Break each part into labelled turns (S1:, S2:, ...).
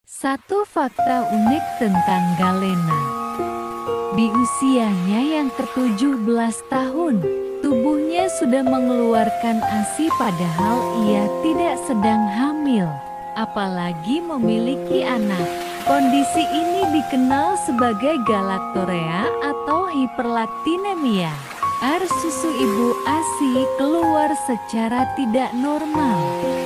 S1: Satu fakta unik tentang Galena. Di usianya yang ke-17 tahun, tubuhnya sudah mengeluarkan ASI padahal ia tidak sedang hamil, apalagi memiliki anak. Kondisi ini dikenal sebagai galaktorea atau hiperlaktinemia. Air susu ibu ASI keluar secara tidak normal.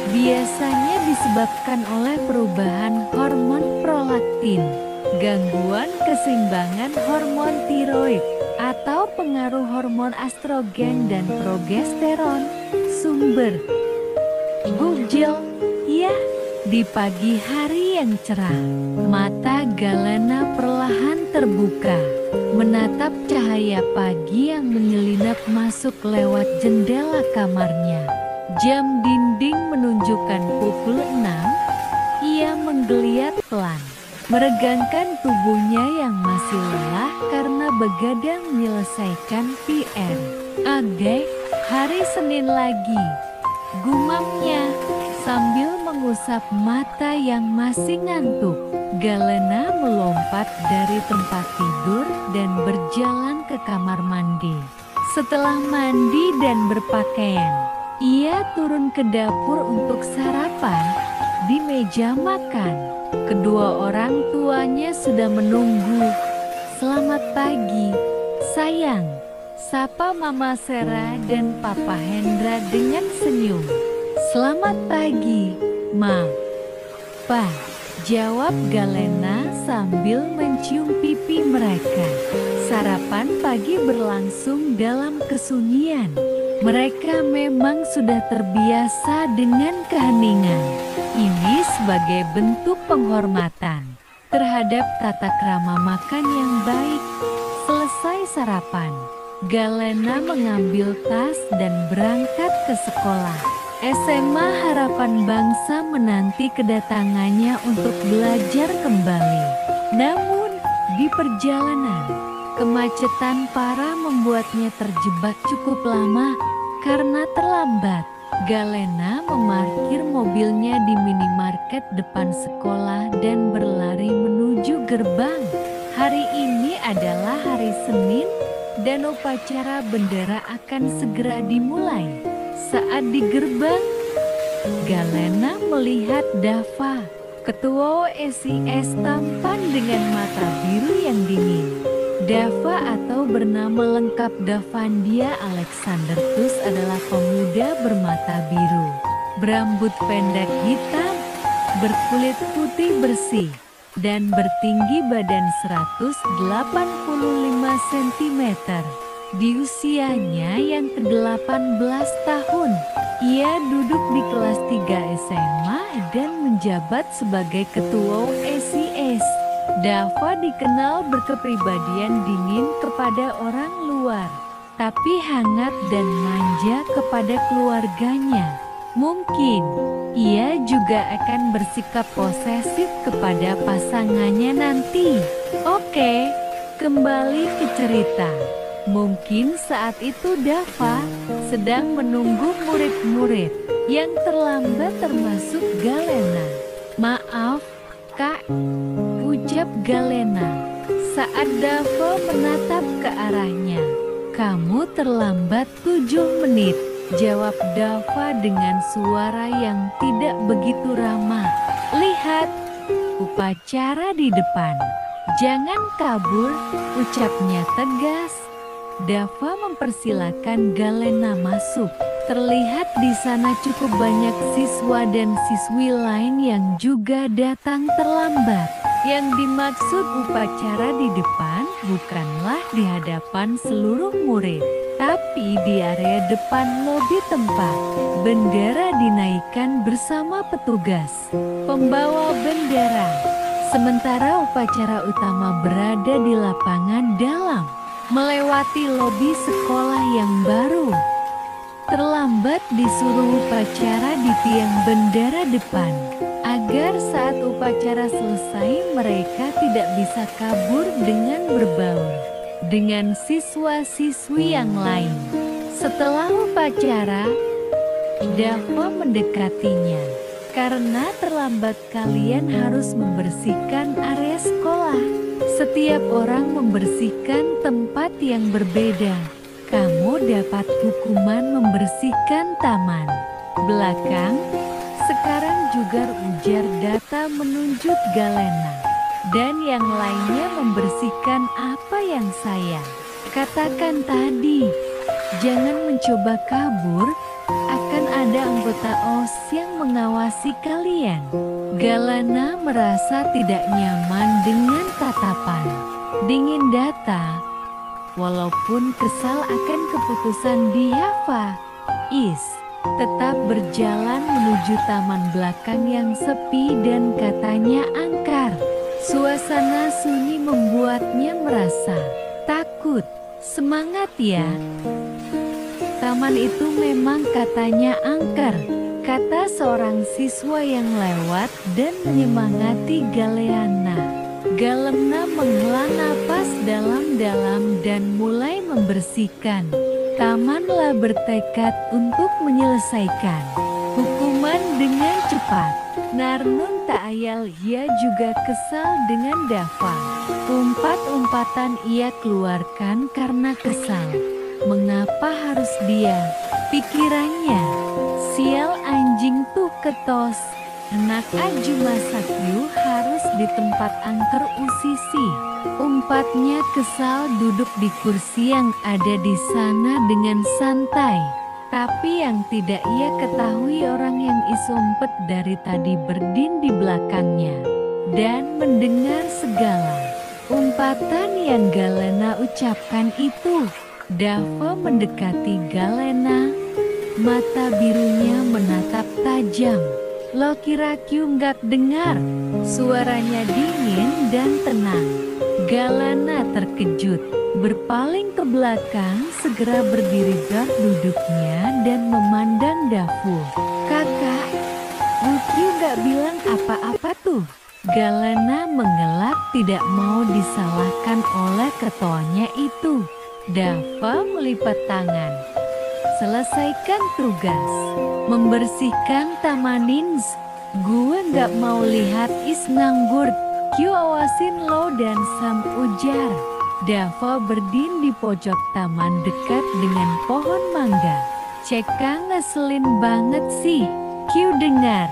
S1: Biasanya disebabkan oleh perubahan hormon prolaktin, gangguan keseimbangan hormon tiroid, atau pengaruh hormon estrogen dan progesteron. Sumber Google. Ya, di pagi hari yang cerah, mata Galena perlahan terbuka, menatap cahaya pagi yang menyelinap masuk lewat jendela kamarnya. Jam dinding menunjukkan pukul 6. Ia menggeliat pelan, meregangkan tubuhnya yang masih lelah karena begadang menyelesaikan PR. Agak, hari Senin lagi, gumamnya sambil mengusap mata yang masih ngantuk. Galena melompat dari tempat tidur dan berjalan ke kamar mandi. Setelah mandi dan berpakaian, ia turun ke dapur untuk sarapan. Di meja makan, kedua orang tuanya sudah menunggu. "Selamat pagi, sayang," sapa Mama Sera dan Papa Hendra dengan senyum. "Selamat pagi, Ma." "Pa," jawab Galena sambil mencium pipi mereka. Sarapan pagi berlangsung dalam kesunyian. Mereka memang sudah terbiasa dengan keheningan. Ini sebagai bentuk penghormatan terhadap tata krama makan yang baik. Selesai sarapan, Galena mengambil tas dan berangkat ke sekolah. SMA Harapan Bangsa menanti kedatangannya untuk belajar kembali. Namun, di perjalanan, kemacetan parah membuatnya terjebak cukup lama. Karena terlambat, Galena memarkir mobilnya di minimarket depan sekolah dan berlari menuju gerbang. Hari ini adalah hari Senin dan upacara bendera akan segera dimulai. Saat di gerbang, Galena melihat Dava, ketua OSIS tampan dengan mata biru yang dingin. Dava atau bernama lengkap Davandia Alexandertus adalah pemuda bermata biru, berambut pendek hitam, berkulit putih bersih, dan bertinggi badan 185 cm. Di usianya yang ke-18 tahun, ia duduk di kelas 3 SMA dan menjabat sebagai ketua OSIS. Dava dikenal berkepribadian dingin kepada orang luar, tapi hangat dan manja kepada keluarganya. Mungkin ia juga akan bersikap posesif kepada pasangannya nanti. Oke, kembali ke cerita. Mungkin saat itu Dava sedang menunggu murid-murid yang terlambat termasuk Galena. "Maaf, Kak," ucap Galena saat Dava menatap ke arahnya. "Kamu terlambat 7 menit, jawab Dava dengan suara yang tidak begitu ramah. "Lihat, upacara di depan. Jangan kabur," ucapnya tegas. Dava mempersilakan Galena masuk. Terlihat di sana cukup banyak siswa dan siswi lain yang juga datang terlambat. Yang dimaksud upacara di depan bukanlah di hadapan seluruh murid, tapi di area depan lobi tempat bendera dinaikkan bersama petugas pembawa bendera. Sementara upacara utama berada di lapangan dalam, melewati lobi sekolah yang baru. Terlambat disuruh upacara di tiang bendera depan, agar saat upacara selesai mereka tidak bisa kabur dengan berbaur dengan siswa-siswi yang lain. Setelah upacara, Dava mendekatinya. Karena terlambat kalian harus membersihkan area sekolah. Setiap orang membersihkan tempat yang berbeda. Kamu dapat hukuman membersihkan taman belakang. Sekarang juga ujar data menunjuk Galena. Dan yang lainnya membersihkan apa yang saya katakan tadi. Jangan mencoba kabur. Akan ada anggota OS yang mengawasi kalian. Galena merasa tidak nyaman dengan tatapan dingin data. Walaupun kesal akan keputusan Diava, Is tetap berjalan menuju taman belakang yang sepi dan katanya angker. Suasana sunyi membuatnya merasa takut. Semangat ya. Taman itu memang katanya angker, kata seorang siswa yang lewat dan menyemangati Galena. Galena menghela napas dalam-dalam dan mulai membersihkan. Tamanlah bertekad untuk menyelesaikan hukuman dengan cepat. Narnun tak ayal ia juga kesal dengan Dava. Umpat-umpatan ia keluarkan karena kesal. Mengapa harus dia? Pikirannya. Sial anjing tuh ketos. Anak Aju Masakyu harus di tempat angker usisi. Umpatnya kesal duduk di kursi yang ada di sana dengan santai. Tapi yang tidak ia ketahui orang yang isumpet dari tadi berdiri di belakangnya. Dan mendengar segala umpatan yang Galena ucapkan itu. Dava mendekati Galena. Mata birunya menatap tajam. Lo kira Kyu nggak dengar? Suaranya dingin dan tenang. Galena terkejut. Berpaling ke belakang, segera berdiri dari duduknya dan memandang Davu. Kakak, Kyu nggak bilang apa-apa tuh. Galena mengelak tidak mau disalahkan oleh ketuanya itu. Dava melipat tangan. Selesaikan tugas. Membersihkan taman Nins. Gue nggak mau lihat Is nganggur. Kyu awasin lo dan Sam ujar. Dava berdiri di pojok taman dekat dengan pohon mangga. Ceka ngeselin banget sih. Kyu dengar.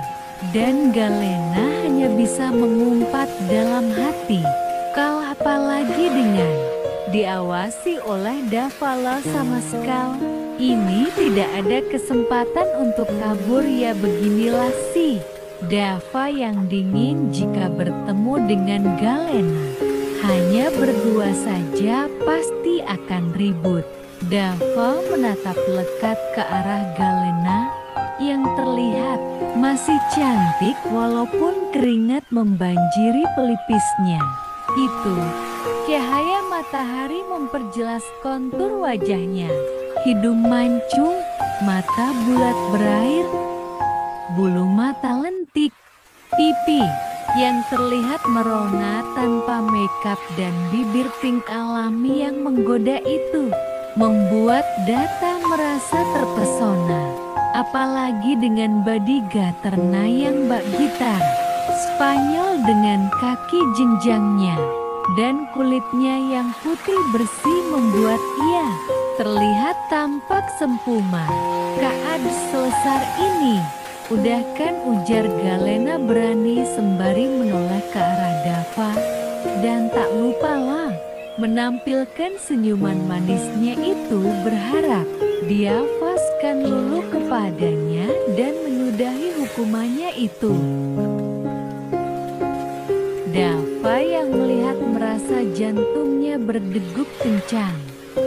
S1: Dan Galena hanya bisa mengumpat dalam hati. Kau apalagi dengan diawasi oleh Davala sama sekali. Ini tidak ada kesempatan untuk kabur ya, beginilah sih. Dava yang dingin jika bertemu dengan Galena. Hanya berdua saja pasti akan ribut. Dava menatap lekat ke arah Galena yang terlihat masih cantik walaupun keringat membanjiri pelipisnya. Itu cahaya matahari memperjelas kontur wajahnya. Hidung mancung, mata bulat berair, bulu mata lentik, pipi yang terlihat merona tanpa makeup dan bibir pink alami yang menggoda itu membuat Data merasa terpesona. Apalagi dengan body gaterna yang bak gitar Spanyol dengan kaki jenjangnya dan kulitnya yang putih bersih membuat ia terlihat tampak sempurna. Kaad selesar ini, udah kan, ujar Galena berani sembari menoleh ke arah Dava. Dan tak lupalah menampilkan senyuman manisnya itu, berharap dia paskan lulu kepadanya dan menyudahi hukumannya itu. Dava yang melihat merasa jantungnya berdegup kencang.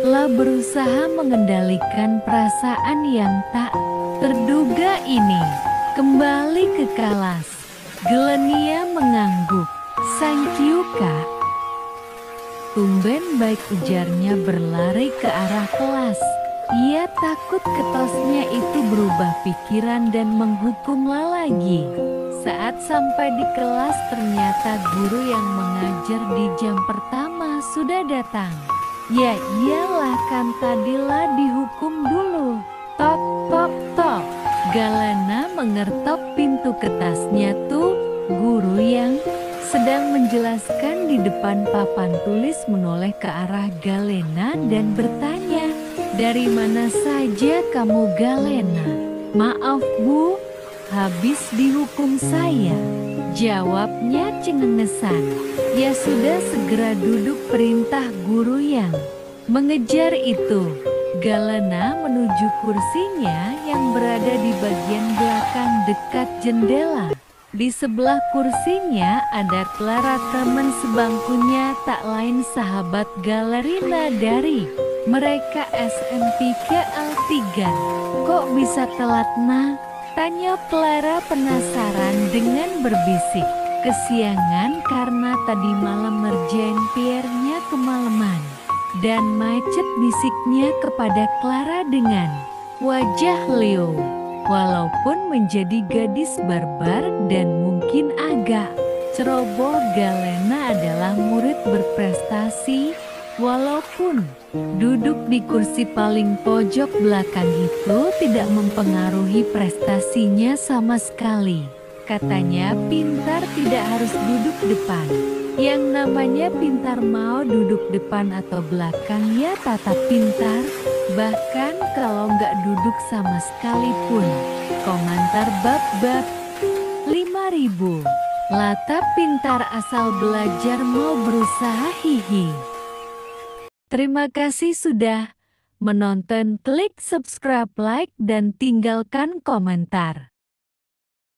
S1: Lah berusaha mengendalikan perasaan yang tak terduga ini. Kembali ke kelas, Galenia mengangguk. Thank you, Kak. Tumben baik, ujarnya berlari ke arah kelas. Ia takut ketosnya itu berubah pikiran dan menghukumnya lagi. Saat sampai di kelas ternyata guru yang mengajar di jam pertama sudah datang. Ya iyalah, kan tadilah dihukum dulu. Tok tok tok. Galena mengertok pintu ke tasnya tuh. Guru yang sedang menjelaskan di depan papan tulis menoleh ke arah Galena dan bertanya, "Dari mana saja kamu, Galena?" "Maaf Bu, habis dihukum saya," jawabnya cengengesan. "Ya sudah, segera duduk," perintah guru yang mengejar itu. Galena menuju kursinya yang berada di bagian belakang dekat jendela. Di sebelah kursinya ada Clara, teman sebangkunya, tak lain sahabat Galerina dari mereka SMP KL3. "Kok bisa telat, Nak?" tanya Clara penasaran dengan berbisik. "Kesiangan karena tadi malam ngerjain PR-nya kemalaman dan macet," bisiknya kepada Clara dengan wajah Leo. Walaupun menjadi gadis barbar dan mungkin agak ceroboh, Galena adalah murid berprestasi. Walaupun duduk di kursi paling pojok belakang itu tidak mempengaruhi prestasinya sama sekali. Katanya pintar tidak harus duduk depan. Yang namanya pintar mau duduk depan atau belakang ya tetap pintar. Bahkan kalau nggak duduk sama sekalipun. Komentar bab 5000. Lata pintar asal belajar mau berusaha, hihi. Terima kasih sudah menonton. Klik subscribe, like, dan tinggalkan komentar.